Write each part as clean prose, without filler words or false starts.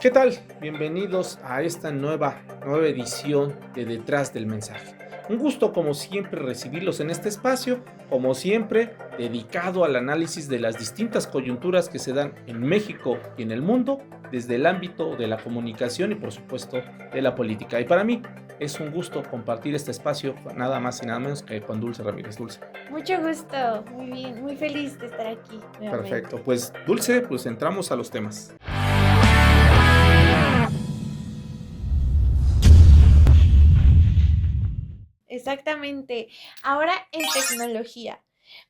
¿Qué tal? Bienvenidos a esta nueva edición de Detrás del Mensaje. Un gusto, como siempre, recibirlos en este espacio, como siempre, dedicado al análisis de las distintas coyunturas que se dan en México y en el mundo, desde el ámbito de la comunicación y, por supuesto, de la política. Y para mí es un gusto compartir este espacio nada más y nada menos que con Dulce Ramírez. Dulce. Mucho gusto, muy bien, muy feliz de estar aquí Perfecto. nuevamente. Pues, Dulce, pues entramos a los temas. Exactamente. Ahora en tecnología.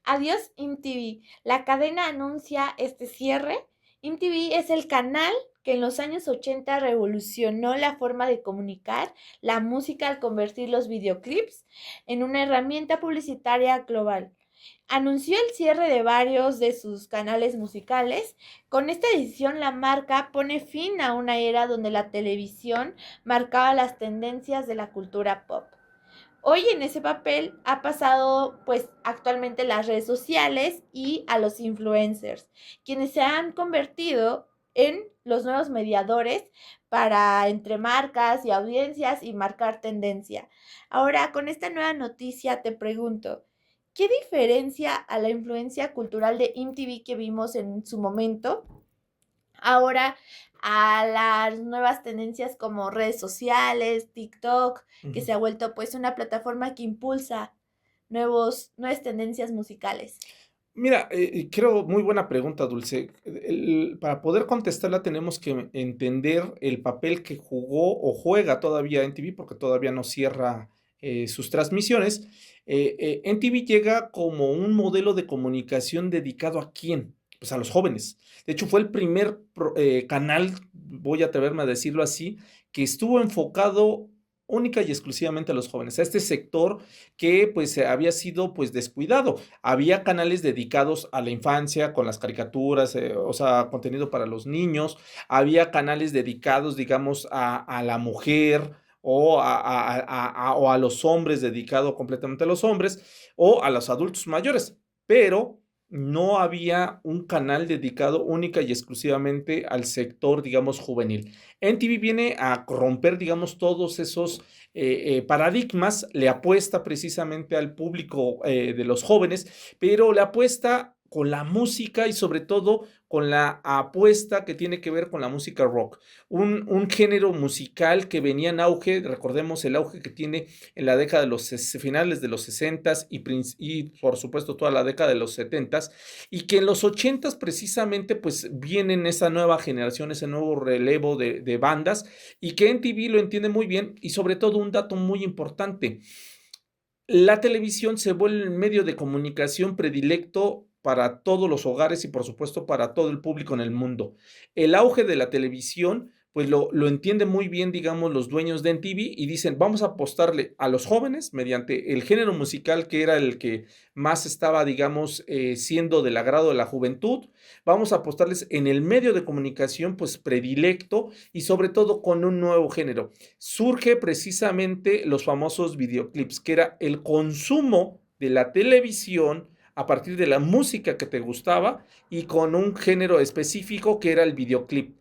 Adiós MTV. La cadena anuncia este cierre. MTV es el canal que en los años 80 revolucionó la forma de comunicar la música al convertir los videoclips en una herramienta publicitaria global. Anunció el cierre de varios de sus canales musicales. Con esta decisión, la marca pone fin a una era donde la televisión marcaba las tendencias de la cultura pop. Hoy en ese papel ha pasado pues actualmente las redes sociales y a los influencers, quienes se han convertido en los nuevos mediadores para entre marcas y audiencias y marcar tendencia. Ahora, con esta nueva noticia te pregunto, ¿qué diferencia a la influencia cultural de MTV que vimos en su momento ahora a las nuevas tendencias como redes sociales, TikTok, que Ujú. se ha vuelto pues una plataforma que impulsa nuevas tendencias musicales? Mira, creo muy buena pregunta, Dulce. Para poder contestarla tenemos que entender el papel que jugó o juega todavía NTV, porque todavía no cierra sus transmisiones. NTV llega como un modelo de comunicación dedicado ¿a quién? Pues a los jóvenes. De hecho, fue el primer canal, voy a atreverme a decirlo así, que estuvo enfocado única y exclusivamente a los jóvenes, a este sector que pues había sido pues descuidado. Había canales dedicados a la infancia con las caricaturas, o sea, contenido para los niños. Había canales dedicados, digamos, a la mujer o o a los hombres, dedicado completamente a los hombres o a los adultos mayores, pero no había un canal dedicado única y exclusivamente al sector, digamos, juvenil. NTV viene a romper, digamos, todos esos paradigmas, le apuesta precisamente al público de los jóvenes, pero le apuesta con la música y sobre todo con la apuesta que tiene que ver con la música rock, un género musical que venía en auge, recordemos el auge que tiene en la década de los finales de los 60 y por supuesto toda la década de los 70 y que en los 80 precisamente pues vienen esa nueva generación, ese nuevo relevo de bandas y que NTV lo entiende muy bien y sobre todo un dato muy importante, la televisión se vuelve el medio de comunicación predilecto para todos los hogares y, por supuesto, para todo el público en el mundo. El auge de la televisión, pues lo entienden muy bien, digamos, los dueños de NTV y dicen, vamos a apostarle a los jóvenes mediante el género musical que era el que más estaba, digamos, siendo del agrado de la juventud. Vamos a apostarles en el medio de comunicación, pues predilecto y sobre todo con un nuevo género. Surge precisamente los famosos videoclips, que era el consumo de la televisión a partir de la música que te gustaba y con un género específico que era el videoclip.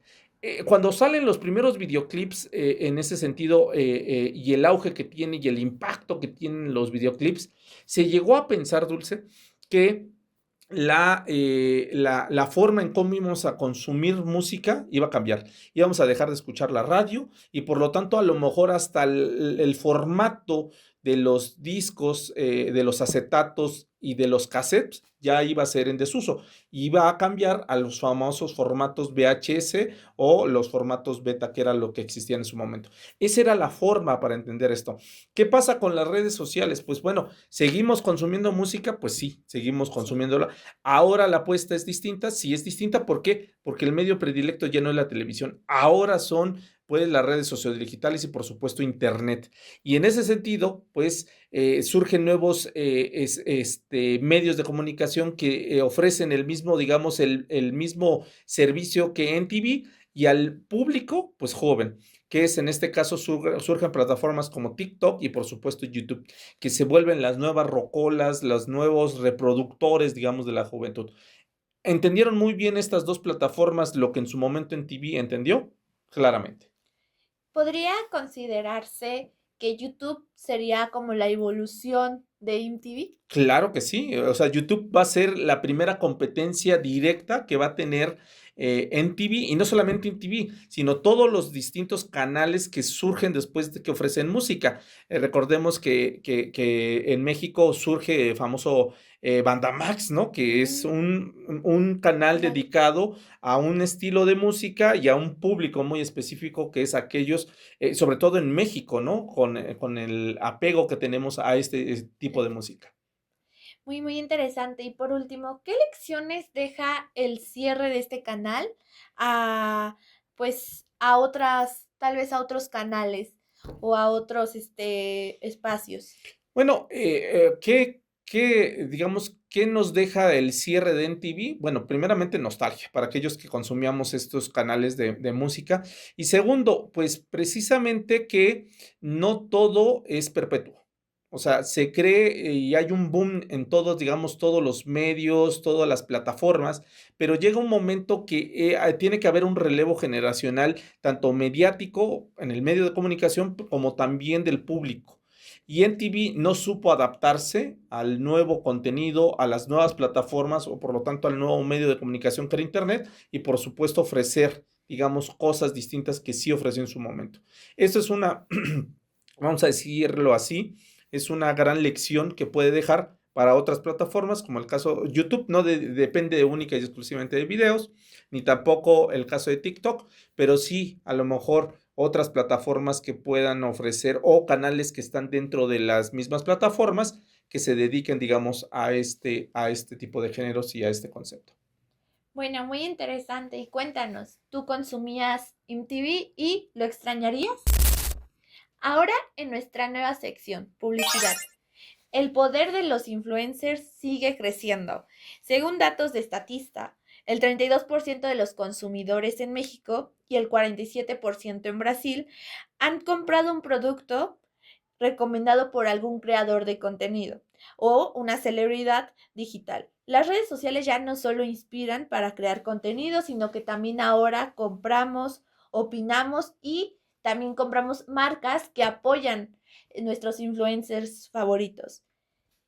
Cuando salen los primeros videoclips en ese sentido y el auge que tiene y el impacto que tienen los videoclips, se llegó a pensar, Dulce, que la forma en cómo íbamos a consumir música iba a cambiar. Íbamos a dejar de escuchar la radio y por lo tanto a lo mejor hasta el formato de los discos, de los acetatos y de los cassettes ya iba a ser en desuso. Iba a cambiar a los famosos formatos VHS o los formatos beta, que era lo que existía en su momento. Esa era la forma para entender esto. ¿Qué pasa con las redes sociales? Pues bueno, ¿seguimos consumiendo música? Pues sí, seguimos Sí. consumiéndola. Ahora la apuesta es distinta. Sí es distinta, ¿por qué? Porque el medio predilecto ya no es la televisión. Ahora son pues las redes sociodigitales y por supuesto internet. Y en ese sentido, pues surgen nuevos medios de comunicación que ofrecen el mismo, digamos, el mismo servicio que NTV y al público, pues joven, que es en este caso surgen plataformas como TikTok y por supuesto YouTube, que se vuelven las nuevas rocolas, los nuevos reproductores, digamos, de la juventud. ¿Entendieron muy bien estas dos plataformas lo que en su momento en TV entendió? claramente. ¿Podría considerarse que YouTube sería como la evolución de MTV? Claro que sí, o sea, YouTube va a ser la primera competencia directa que va a tener, MTV, y no solamente MTV, sino todos los distintos canales que surgen después de que ofrecen música. Recordemos que en México surge el famoso, Bandamax, ¿no? Que es Mm, un canal claro. dedicado a un estilo de música y a un público muy específico, que es aquellos, sobre todo en México, ¿no? Con el apego que tenemos a este tipo de música. Muy, muy interesante. Y por último, ¿qué lecciones deja el cierre de este canal a, pues, a otras, tal vez a otros canales o a otros, espacios? Bueno, digamos, qué nos deja el cierre de MTV? Bueno, primeramente, nostalgia para aquellos que consumíamos estos canales de música. Y segundo, pues, precisamente que no todo es perpetuo. O sea, se cree, y hay un boom en todos, digamos, todos los medios, todas las plataformas, pero llega un momento que, tiene que haber un relevo generacional, tanto mediático, en el medio de comunicación, como también del público. Y NTV no supo adaptarse al nuevo contenido, a las nuevas plataformas o por lo tanto al nuevo medio de comunicación que era Internet y por supuesto ofrecer, digamos, cosas distintas que sí ofreció en su momento. Esto es una, vamos a decirlo así, es una gran lección que puede dejar para otras plataformas, como el caso YouTube, no depende única y exclusivamente de videos, ni tampoco el caso de TikTok, pero sí a lo mejor otras plataformas que puedan ofrecer o canales que están dentro de las mismas plataformas que se dediquen, digamos, a este tipo de géneros y a este concepto. Bueno, muy interesante. Y cuéntanos, ¿tú consumías MTV y lo extrañarías? Ahora en nuestra nueva sección, publicidad. El poder de los influencers sigue creciendo. Según datos de Statista, el 32% de los consumidores en México y el 47% en Brasil han comprado un producto recomendado por algún creador de contenido o una celebridad digital. Las redes sociales ya no solo inspiran para crear contenido, sino que también ahora compramos, opinamos y también compramos marcas que apoyan nuestros influencers favoritos.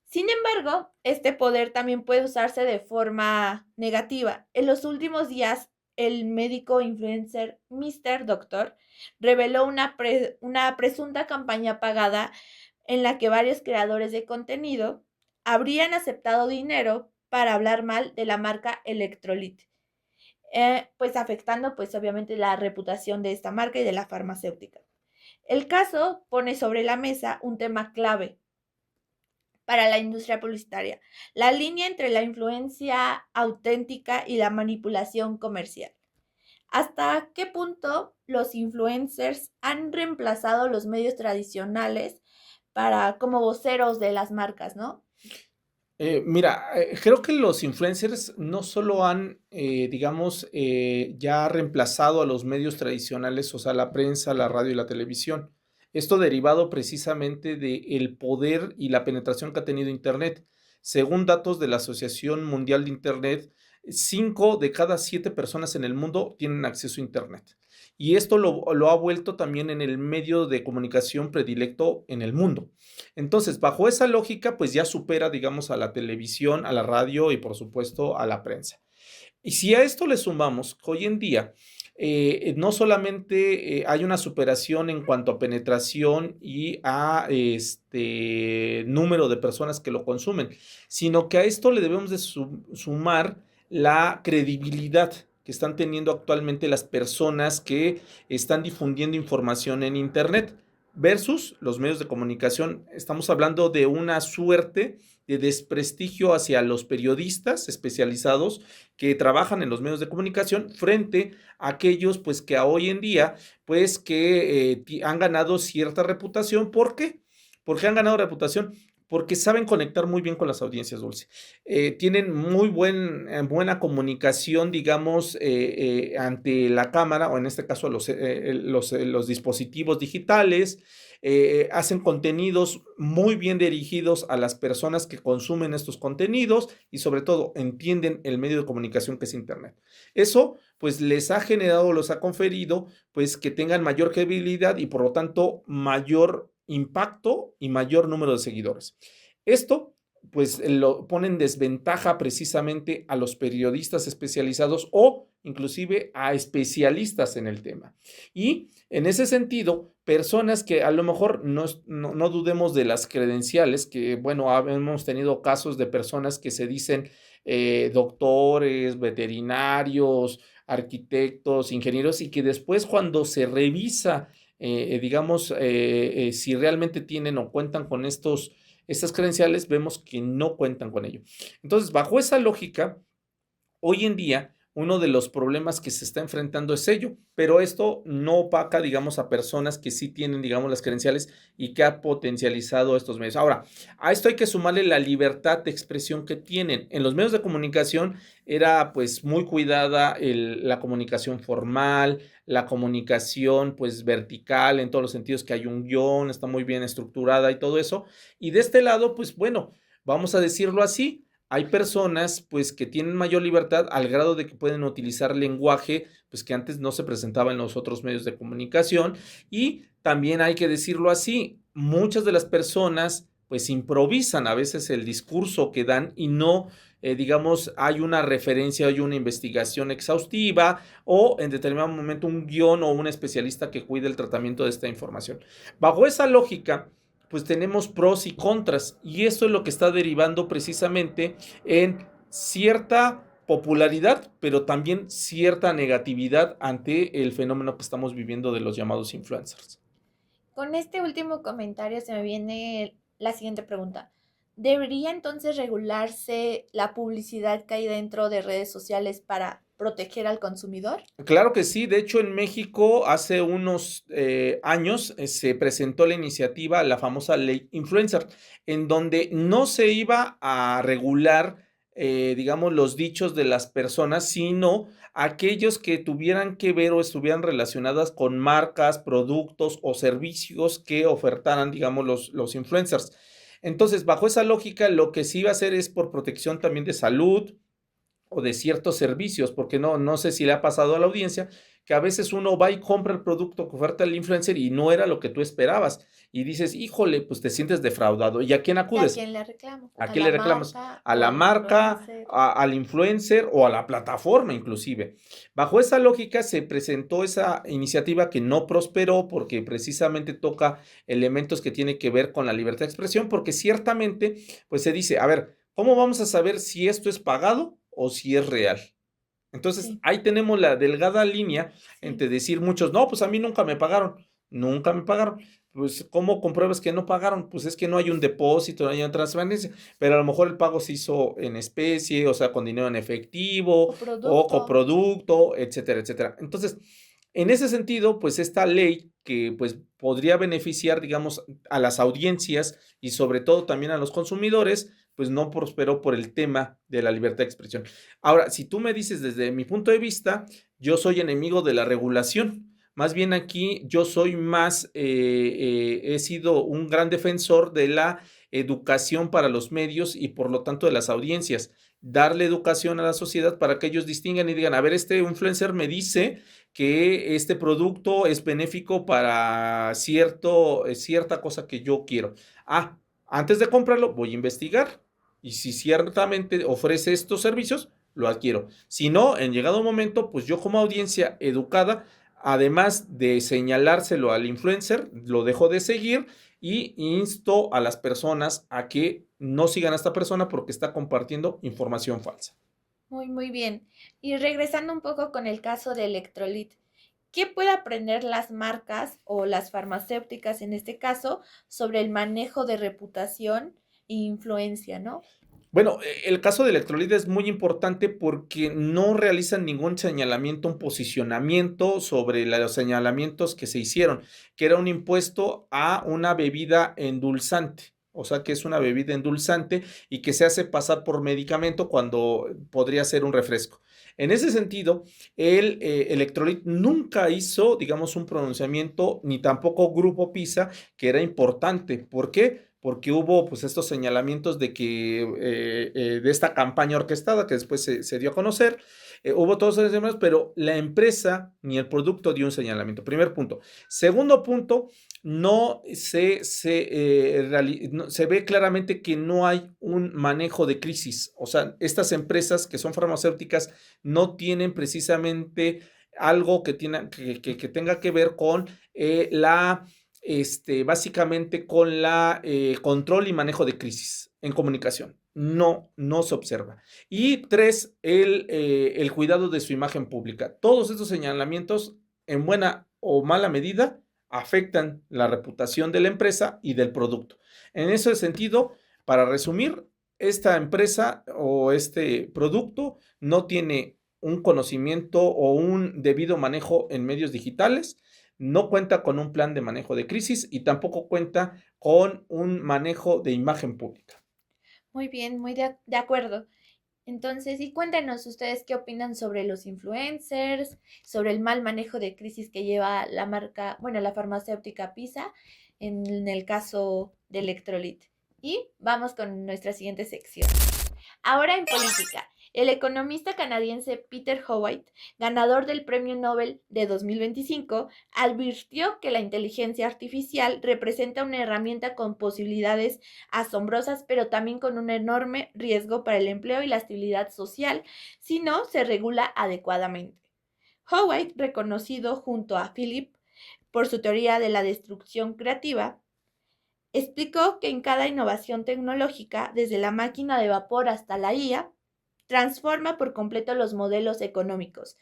Sin embargo, este poder también puede usarse de forma negativa. En los últimos días, el médico influencer Mr. Doctor reveló una presunta campaña pagada en la que varios creadores de contenido habrían aceptado dinero para hablar mal de la marca Electrolit, pues afectando pues obviamente la reputación de esta marca y de la farmacéutica. El caso pone sobre la mesa un tema clave para la industria publicitaria, la línea entre la influencia auténtica y la manipulación comercial. ¿Hasta qué punto los influencers han reemplazado los medios tradicionales para como voceros de las marcas, ¿no? Mira, creo que los influencers no solo han, digamos, ya reemplazado a los medios tradicionales, o sea, la prensa, la radio y la televisión. Esto derivado precisamente del poder y la penetración que ha tenido Internet. Según datos de la Asociación Mundial de Internet, 5 de cada 7 personas en el mundo tienen acceso a Internet. Y esto lo ha vuelto también en el medio de comunicación predilecto en el mundo. Entonces, bajo esa lógica, pues ya supera, digamos, a la televisión, a la radio y por supuesto a la prensa. Y si a esto le sumamos que hoy en día no solamente hay una superación en cuanto a penetración y a número de personas que lo consumen, sino que a esto le debemos de sumar la credibilidad que están teniendo actualmente las personas que están difundiendo información en Internet versus los medios de comunicación. Estamos hablando de una suerte de desprestigio hacia los periodistas especializados que trabajan en los medios de comunicación frente a aquellos pues que a hoy en día pues que han ganado cierta reputación. ¿Por qué? ¿Por qué han ganado reputación? Porque saben conectar muy bien con las audiencias, Dulce. Tienen muy buena comunicación, digamos, ante la cámara, o en este caso los dispositivos digitales. Hacen contenidos muy bien dirigidos a las personas que consumen estos contenidos y sobre todo entienden el medio de comunicación que es Internet. Eso pues les ha generado, los ha conferido, pues que tengan mayor credibilidad y por lo tanto mayor impacto y mayor número de seguidores. Esto pues lo pone en desventaja precisamente a los periodistas especializados o inclusive a especialistas en el tema. Y en ese sentido, personas que a lo mejor no dudemos de las credenciales, que bueno, hemos tenido casos de personas que se dicen doctores, veterinarios, arquitectos, ingenieros, y que después cuando se revisa, digamos, si realmente tienen o cuentan con estas credenciales, vemos que no cuentan con ello. Entonces, bajo esa lógica, hoy en día, uno de los problemas que se está enfrentando es ello, pero esto no opaca, digamos, a personas que sí tienen, digamos, las credenciales y que ha potencializado estos medios. Ahora, a esto hay que sumarle la libertad de expresión que tienen. En los medios de comunicación era pues muy cuidada la comunicación formal, la comunicación pues vertical en todos los sentidos, que hay un guión, está muy bien estructurada y todo eso. Y de este lado, pues bueno, vamos a decirlo así, hay personas pues que tienen mayor libertad al grado de que pueden utilizar lenguaje pues que antes no se presentaba en los otros medios de comunicación, y también hay que decirlo así, muchas de las personas pues improvisan a veces el discurso que dan y no digamos hay una referencia, hay una investigación exhaustiva o en determinado momento un guión o un especialista que cuide el tratamiento de esta información. Bajo esa lógica, pues tenemos pros y contras, y esto es lo que está derivando precisamente en cierta popularidad, pero también cierta negatividad ante el fenómeno que estamos viviendo de los llamados influencers. Con este último comentario se me viene la siguiente pregunta. ¿Debería entonces regularse la publicidad que hay dentro de redes sociales para proteger al consumidor? Claro que sí, de hecho en México hace unos años se presentó la iniciativa, la famosa ley influencer, en donde no se iba a regular, digamos, los dichos de las personas, sino aquellos que tuvieran que ver o estuvieran relacionadas con marcas, productos o servicios que ofertaran, digamos, los influencers. Entonces, bajo esa lógica, lo que sí iba a hacer es por protección también de salud, o de ciertos servicios, porque no sé si le ha pasado a la audiencia, que a veces uno va y compra el producto que oferta el influencer y no era lo que tú esperabas. Y dices, híjole, pues te sientes defraudado. ¿Y a quién ¿Y a acudes? quién le reclamo? ¿A ¿A quién la le reclamas? marca A o la al marca, influencer? al influencer o a la plataforma inclusive. Bajo esa lógica se presentó esa iniciativa que no prosperó porque precisamente toca elementos que tienen que ver con la libertad de expresión, porque ciertamente, pues se dice, a ver, ¿cómo vamos a saber si esto es pagado o si es real? Entonces, Sí, ahí tenemos la delgada línea sí. entre decir muchos, no, pues a mí nunca me pagaron, nunca me pagaron. Pues, ¿cómo compruebas que no pagaron? Pues es que no hay un depósito, no hay una transferencia, pero a lo mejor el pago se hizo en especie, o sea, con dinero en efectivo O o producto. coproducto, etcétera, etcétera. Entonces, en ese sentido, pues esta ley que pues podría beneficiar, digamos, a las audiencias y sobre todo también a los consumidores, pues no prosperó por el tema de la libertad de expresión. Ahora, si tú me dices desde mi punto de vista, yo soy enemigo de la regulación. Más bien aquí yo soy más, he sido un gran defensor de la educación para los medios y por lo tanto de las audiencias. Darle educación a la sociedad para que ellos distingan y digan, a ver, este influencer me dice que este producto es benéfico para cierta cosa que yo quiero. Ah, antes de comprarlo, voy a investigar. Y si ciertamente ofrece estos servicios, lo adquiero. Si no, en llegado momento, pues yo como audiencia educada, además de señalárselo al influencer, lo dejo de seguir y insto a las personas a que no sigan a esta persona porque está compartiendo información falsa. Muy, muy bien. Y regresando un poco con el caso de Electrolit, ¿qué puede aprender las marcas o las farmacéuticas en este caso sobre el manejo de reputación e influencia, ¿no? Bueno, el caso de Electrolit es muy importante porque no realizan ningún señalamiento, un posicionamiento sobre los señalamientos que se hicieron, que era un impuesto a una bebida endulzante. O sea, que es una bebida endulzante y que se hace pasar por medicamento cuando podría ser un refresco. En ese sentido, el Electrolit nunca hizo, digamos, un pronunciamiento, ni tampoco Grupo PISA, que era importante. ¿Por qué? Porque hubo pues estos señalamientos de que de esta campaña orquestada que después se dio a conocer, Hubo todos esos señalamientos, pero la empresa ni el producto dio un señalamiento. Primer punto. Segundo punto, no se ve claramente que no hay un manejo de crisis. O sea, estas empresas que son farmacéuticas no tienen precisamente algo que tenga que ver con básicamente con la control y manejo de crisis en comunicación. No se observa. Y tres, el cuidado de su imagen pública. Todos estos señalamientos, en buena o mala medida, afectan la reputación de la empresa y del producto. En ese sentido, para resumir, esta empresa o este producto no tiene un conocimiento o un debido manejo en medios digitales, no cuenta con un plan de manejo de crisis y tampoco cuenta con un manejo de imagen pública. Muy bien, muy de acuerdo. Entonces, y cuéntenos ustedes qué opinan sobre los influencers, sobre el mal manejo de crisis que lleva la marca, bueno, la farmacéutica PISA en el caso de Electrolit. Y vamos con nuestra siguiente sección. Ahora en política, el economista canadiense Peter Howitt, ganador del Premio Nobel de 2025, advirtió que la inteligencia artificial representa una herramienta con posibilidades asombrosas, pero también con un enorme riesgo para el empleo y la estabilidad social si no se regula adecuadamente. Howitt, reconocido junto a Philip por su teoría de la destrucción creativa, explicó que en cada innovación tecnológica, desde la máquina de vapor hasta la IA, transforma por completo los modelos económicos,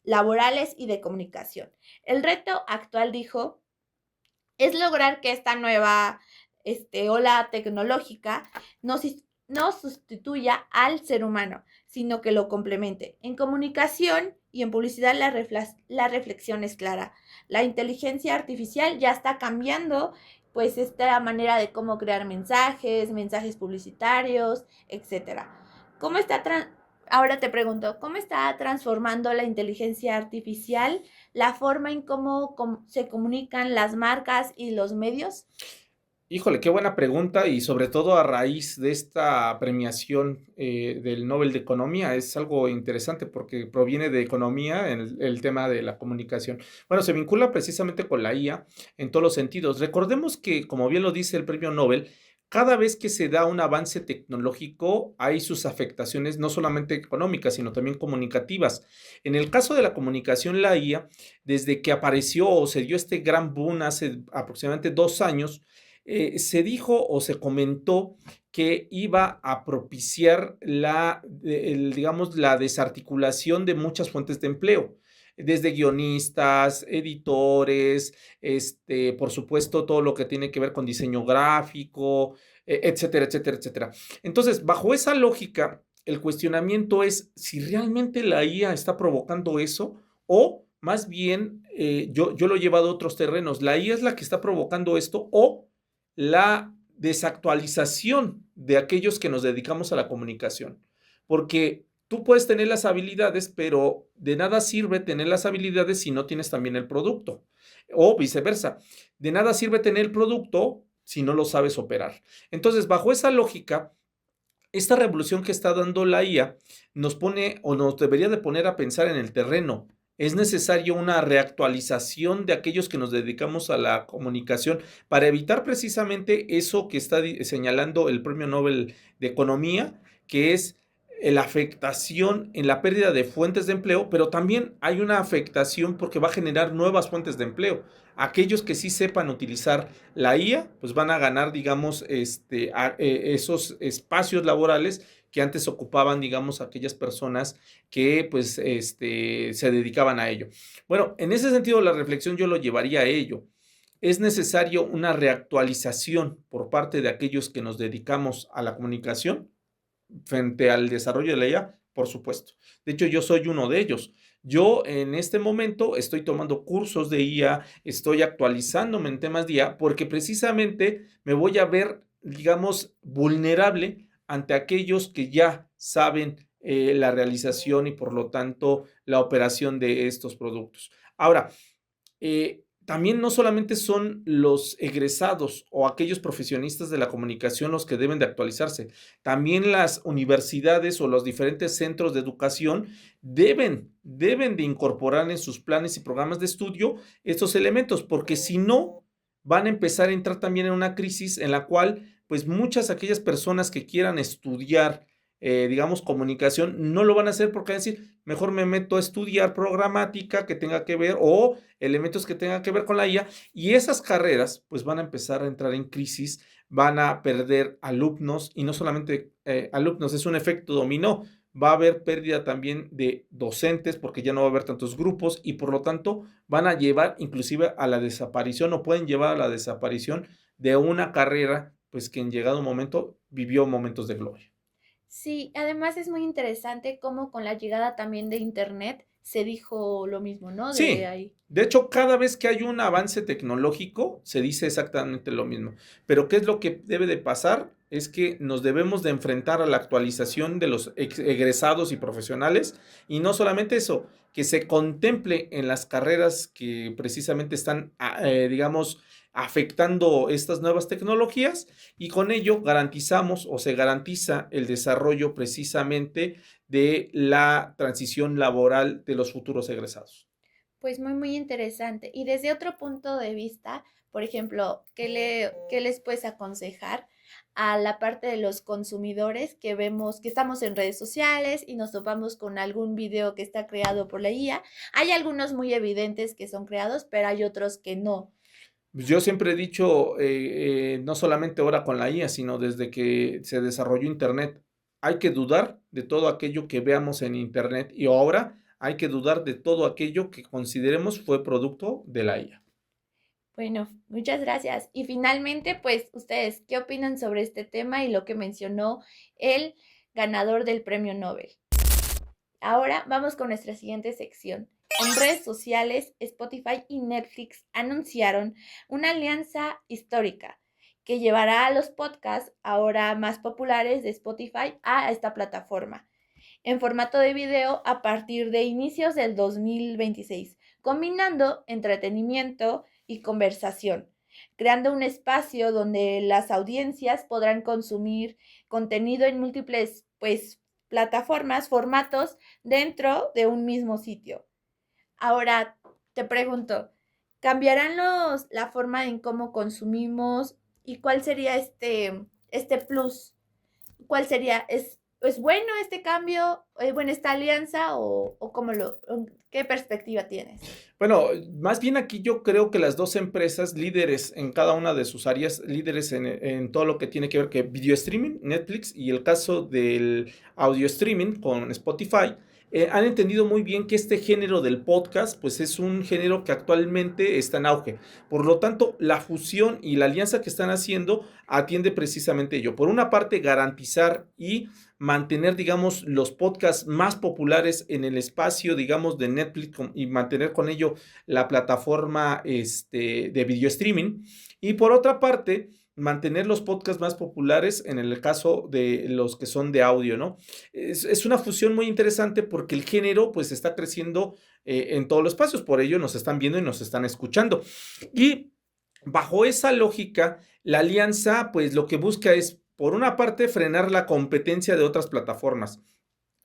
laborales y de comunicación. El reto actual, dijo, es lograr que esta nueva ola tecnológica no sustituya al ser humano, sino que lo complemente. En comunicación y en publicidad la reflexión es clara. La inteligencia artificial ya está cambiando pues esta manera de cómo crear mensajes publicitarios, etcétera. ¿Cómo está Ahora te pregunto, ¿cómo está transformando la inteligencia artificial la forma en cómo se comunican las marcas y los medios? Híjole, qué buena pregunta y sobre todo a raíz de esta premiación del Nobel de Economía. Es algo interesante porque proviene de economía en el tema de la comunicación. Bueno, se vincula precisamente con la IA en todos los sentidos. Recordemos que, como bien lo dice el premio Nobel, cada vez que se da un avance tecnológico hay sus afectaciones no solamente económicas, sino también comunicativas. En el caso de la comunicación, la IA, desde que apareció o se dio este gran boom hace aproximadamente 2 años, se dijo o se comentó que iba a propiciar digamos, la desarticulación de muchas fuentes de empleo, desde guionistas, editores, por supuesto, todo lo que tiene que ver con diseño gráfico, etcétera, etcétera, etcétera. Entonces, bajo esa lógica, el cuestionamiento es si realmente la IA está provocando eso o más bien yo lo he llevado a otros terrenos. La IA es la que está provocando esto o la desactualización de aquellos que nos dedicamos a la comunicación. Porque tú puedes tener las habilidades, pero de nada sirve tener las habilidades si no tienes también el producto. O viceversa. De nada sirve tener el producto si no lo sabes operar. Entonces, bajo esa lógica, esta revolución que está dando la IA nos pone o nos debería de poner a pensar en el terreno. Es necesario una reactualización de aquellos que nos dedicamos a la comunicación para evitar precisamente eso que está señalando el Premio Nobel de Economía, que es la afectación en la pérdida de fuentes de empleo, pero también hay una afectación porque va a generar nuevas fuentes de empleo. Aquellos que sí sepan utilizar la IA, pues van a ganar, digamos, esos espacios laborales que antes ocupaban, digamos, aquellas personas que, pues, se dedicaban a ello. Bueno, en ese sentido, la reflexión yo lo llevaría a ello. Es necesario una reactualización por parte de aquellos que nos dedicamos a la comunicación frente al desarrollo de la IA, por supuesto. De hecho, yo soy uno de ellos. Yo en este momento estoy tomando cursos de IA, estoy actualizándome en temas de IA, porque precisamente me voy a ver, digamos, vulnerable ante aquellos que ya saben la realización y por lo tanto la operación de estos productos. Ahora, también no solamente son los egresados o aquellos profesionistas de la comunicación los que deben de actualizarse, también las universidades o los diferentes centros de educación deben de incorporar en sus planes y programas de estudio estos elementos, porque si no, van a empezar a entrar también en una crisis en la cual, pues, muchas aquellas personas que quieran estudiar, digamos, comunicación, no lo van a hacer porque van a decir: "Mejor me meto a estudiar programática que tenga que ver o elementos que tengan que ver con la IA", y esas carreras, pues, van a empezar a entrar en crisis, van a perder alumnos, y no solamente, alumnos, es un efecto dominó. Va a haber pérdida también de docentes, porque ya no va a haber tantos grupos, y por lo tanto, van a llevar inclusive a la desaparición, o pueden llevar a la desaparición de una carrera, pues, que en llegado momento vivió momentos de gloria. Sí, además es muy interesante cómo con la llegada también de Internet se dijo lo mismo, ¿no? De Sí, ahí. de hecho, cada vez que hay un avance tecnológico, se dice exactamente lo mismo. Pero, ¿qué es lo que debe de pasar? Es que nos debemos de enfrentar a la actualización de los egresados y profesionales, y no solamente eso, que se contemple en las carreras que precisamente están, digamos, afectando estas nuevas tecnologías, y con ello garantizamos o se garantiza el desarrollo precisamente de la transición laboral de los futuros egresados. Pues muy, muy interesante. Y desde otro punto de vista, por ejemplo, qué les puedes aconsejar a la parte de los consumidores que vemos que estamos en redes sociales y nos topamos con algún video que está creado por la IA? Hay algunos muy evidentes que son creados, pero hay otros que no. Pues yo siempre he dicho, no solamente ahora con la IA, sino desde que se desarrolló Internet, hay que dudar de todo aquello que veamos en Internet, y ahora hay que dudar de todo aquello que consideremos fue producto de la IA. Bueno, muchas gracias. Y finalmente, pues, ustedes, ¿qué opinan sobre este tema y lo que mencionó el ganador del premio Nobel? Ahora vamos con nuestra siguiente sección. En redes sociales, Spotify y Netflix anunciaron una alianza histórica que llevará a los podcasts ahora más populares de Spotify a esta plataforma en formato de video a partir de inicios del 2026, combinando entretenimiento y conversación, creando un espacio donde las audiencias podrán consumir contenido en múltiples, pues, plataformas, formatos dentro de un mismo sitio. Ahora te pregunto, ¿cambiarán la forma en cómo consumimos y cuál sería este plus? ¿Cuál sería? ¿Es bueno este cambio? ¿Es buena esta alianza? ¿O qué perspectiva tienes? Bueno, más bien aquí yo creo que las 2 empresas líderes en cada una de sus áreas, líderes en todo lo que tiene que ver que video streaming, Netflix, y el caso del audio streaming con Spotify, han entendido muy bien que este género del podcast, pues, es un género que actualmente está en auge. Por lo tanto, la fusión y la alianza que están haciendo atiende precisamente ello. Por una parte, garantizar y mantener, digamos, los podcasts más populares en el espacio, digamos, de Netflix y mantener con ello la plataforma de video streaming. Y por otra parte, mantener los podcasts más populares en el caso de los que son de audio, ¿no? Es una fusión muy interesante porque el género pues está creciendo en todos los espacios, por ello nos están viendo y nos están escuchando. Y bajo esa lógica, la alianza pues lo que busca es, por una parte, frenar la competencia de otras plataformas.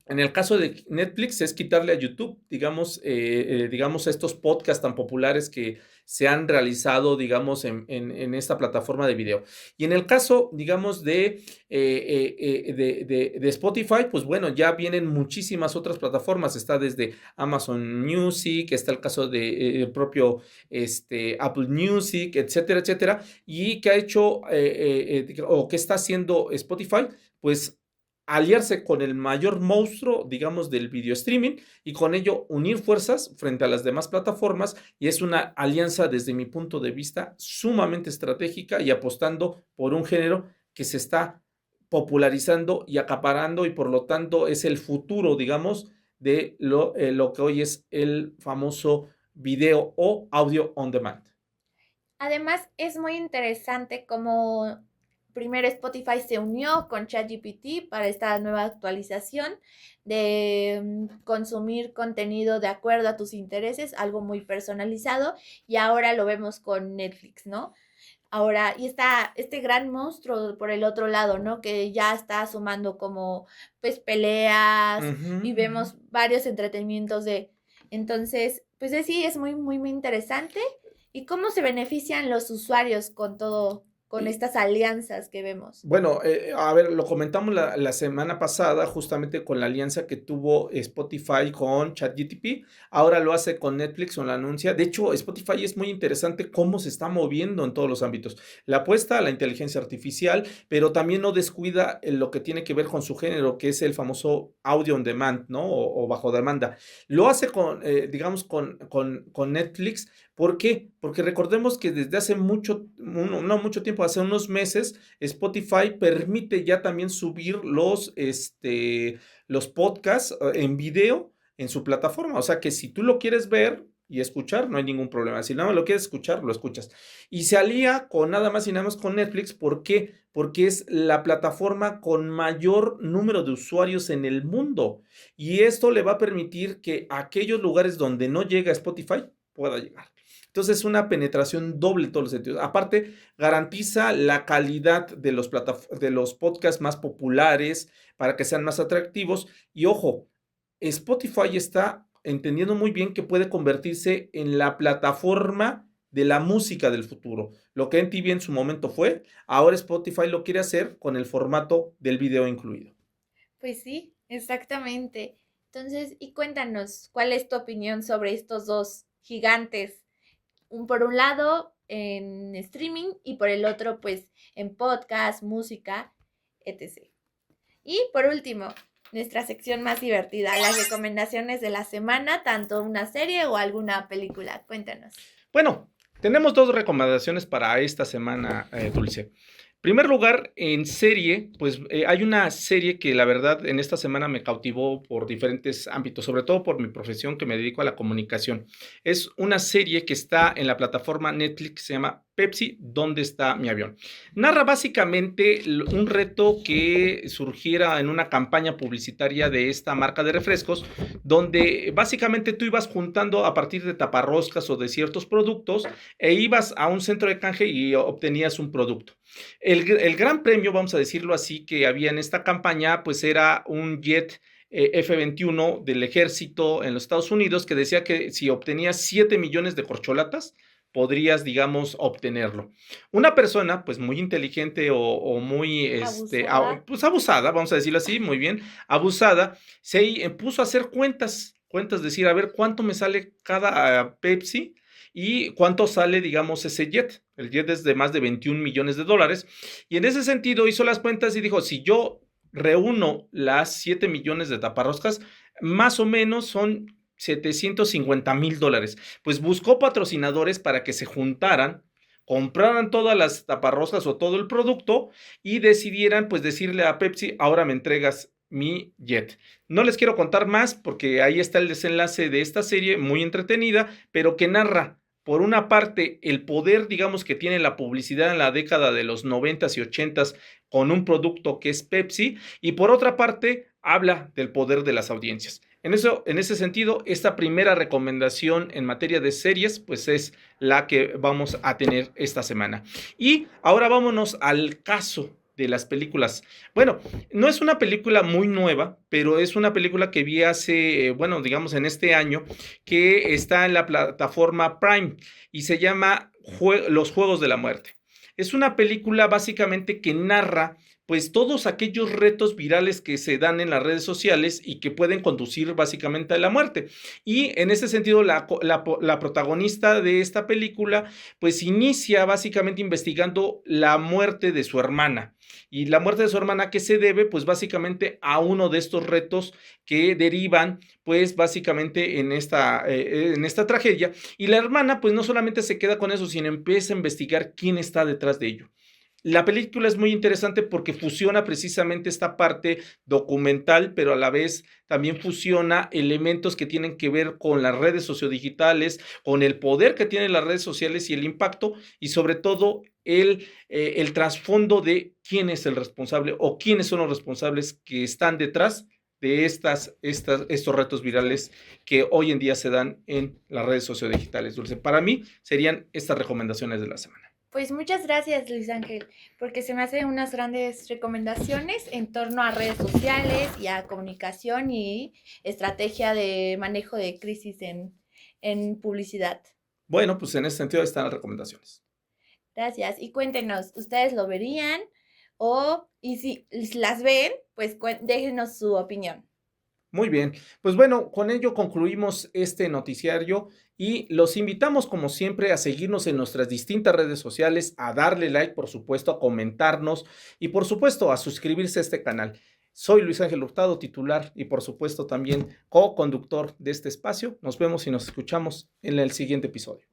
En el caso de Netflix es quitarle a YouTube, digamos, estos podcasts tan populares que se han realizado, digamos, en esta plataforma de video. Y en el caso, digamos, de Spotify, pues bueno, ya vienen muchísimas otras plataformas. Está desde Amazon Music, está el caso de el propio Apple Music, etcétera, etcétera. Y qué ha hecho o qué está haciendo Spotify, pues aliarse con el mayor monstruo, digamos, del video streaming y con ello unir fuerzas frente a las demás plataformas, y es una alianza desde mi punto de vista sumamente estratégica y apostando por un género que se está popularizando y acaparando, y por lo tanto es el futuro, digamos, de lo que hoy es el famoso video o audio on demand. Además, es muy interesante cómo primero Spotify se unió con ChatGPT para esta nueva actualización de consumir contenido de acuerdo a tus intereses, algo muy personalizado, y ahora lo vemos con Netflix, ¿no? Ahora, y está este gran monstruo por el otro lado, ¿no? Que ya está sumando como, pues, peleas Ujú, y ujú. vemos varios entretenimientos de... Entonces, pues sí, es muy, muy, muy interesante. ¿Y cómo se benefician los usuarios con todo, con Y estas alianzas que vemos? bueno, a ver, lo comentamos la semana pasada, justamente con la alianza que tuvo Spotify con ChatGPT. Ahora lo hace con Netflix o la anuncia. De hecho, Spotify es muy interesante cómo se está moviendo en todos los ámbitos. La apuesta a la inteligencia artificial, pero también no descuida en lo que tiene que ver con su género, que es el famoso audio on demand, ¿no? O bajo demanda. Lo hace con, digamos, con Netflix. ¿Por qué? Porque recordemos que desde hace mucho, no mucho tiempo, hace unos meses, Spotify permite ya también subir los podcasts en video en su plataforma. O sea que si tú lo quieres ver y escuchar, no hay ningún problema. Si nada más lo quieres escuchar, lo escuchas. Y se alía con nada más y nada más con Netflix. ¿Por qué? Porque es la plataforma con mayor número de usuarios en el mundo. Y esto le va a permitir que aquellos lugares donde no llega Spotify pueda llegar. Entonces, es una penetración doble en todos los sentidos. Aparte, garantiza la calidad de los podcasts más populares para que sean más atractivos. Y ojo, Spotify está entendiendo muy bien que puede convertirse en la plataforma de la música del futuro. Lo que MTV en su momento fue, ahora Spotify lo quiere hacer con el formato del video incluido. Pues sí, exactamente. Entonces, y cuéntanos, ¿cuál es tu opinión sobre estos dos gigantes? Por un lado en streaming y por el otro pues en podcast, música, etc. Y por último, nuestra sección más divertida, las recomendaciones de la semana, tanto una serie o alguna película. Cuéntanos. Bueno, tenemos dos recomendaciones para esta semana, Dulce. Primer lugar, en serie, pues hay una serie que la verdad en esta semana me cautivó por diferentes ámbitos, sobre todo por mi profesión que me dedico a la comunicación. Es una serie que está en la plataforma Netflix que se llama Pepsi, ¿dónde está mi avión? Narra básicamente un reto que surgiera en una campaña publicitaria de esta marca de refrescos, donde básicamente tú ibas juntando a partir de taparroscas o de ciertos productos e ibas a un centro de canje y obtenías un producto. El gran premio, vamos a decirlo así, que había en esta campaña, pues era un jet F-21 del ejército en los Estados Unidos que decía que si obtenías 7 millones de corcholatas, podrías, digamos, obtenerlo. Una persona, pues muy inteligente o muy, Abusada. pues abusada, vamos a decirlo así, muy bien, abusada, se puso a hacer cuentas, decir, a ver, ¿cuánto me sale cada Pepsi? ¿Y cuánto sale, digamos, ese jet? El jet es de más de 21 millones de dólares. Y en ese sentido hizo las cuentas y dijo, si yo reúno las 7 millones de taparroscas, más o menos son 750,000 dólares. Pues buscó patrocinadores para que se juntaran, compraran todas las taparroscas o todo el producto y decidieran pues decirle a Pepsi, ahora me entregas mi jet. No les quiero contar más porque ahí está el desenlace de esta serie muy entretenida, pero que narra por una parte el poder, digamos, que tiene la publicidad en la década de los 90s y 80s con un producto que es Pepsi, y por otra parte habla del poder de las audiencias. En ese sentido, esta primera recomendación en materia de series, pues es la que vamos a tener esta semana. Y ahora vámonos al caso de las películas. Bueno, no es una película muy nueva, pero es una película que vi hace, bueno, digamos en este año, que está en la plataforma Prime y se llama Los Juegos de la Muerte. Es una película básicamente que narra pues todos aquellos retos virales que se dan en las redes sociales y que pueden conducir básicamente a la muerte. Y en ese sentido, la protagonista de esta película pues inicia básicamente investigando la muerte de su hermana. Y la muerte de su hermana, ¿qué se debe? Pues básicamente a uno de estos retos que derivan pues básicamente en esta tragedia. Y la hermana pues no solamente se queda con eso, sino empieza a investigar quién está detrás de ello. La película es muy interesante porque fusiona precisamente esta parte documental, pero a la vez también fusiona elementos que tienen que ver con las redes sociodigitales, con el poder que tienen las redes sociales y el impacto, y sobre todo el trasfondo de quién es el responsable o quiénes son los responsables que están detrás de estos retos virales que hoy en día se dan en las redes sociodigitales. Dulce, para mí serían estas recomendaciones de la semana. Pues muchas gracias, Luis Ángel, porque se me hacen unas grandes recomendaciones en torno a redes sociales y a comunicación y estrategia de manejo de crisis en publicidad. Bueno, pues en ese sentido están las recomendaciones. Gracias. Y cuéntenos, ¿ustedes lo verían? Y si las ven, pues déjenos su opinión. Muy bien, pues bueno, con ello concluimos este noticiario y los invitamos como siempre a seguirnos en nuestras distintas redes sociales, a darle like, por supuesto, a comentarnos y por supuesto a suscribirse a este canal. Soy Luis Ángel Hurtado, titular y por supuesto también co-conductor de este espacio. Nos vemos y nos escuchamos en el siguiente episodio.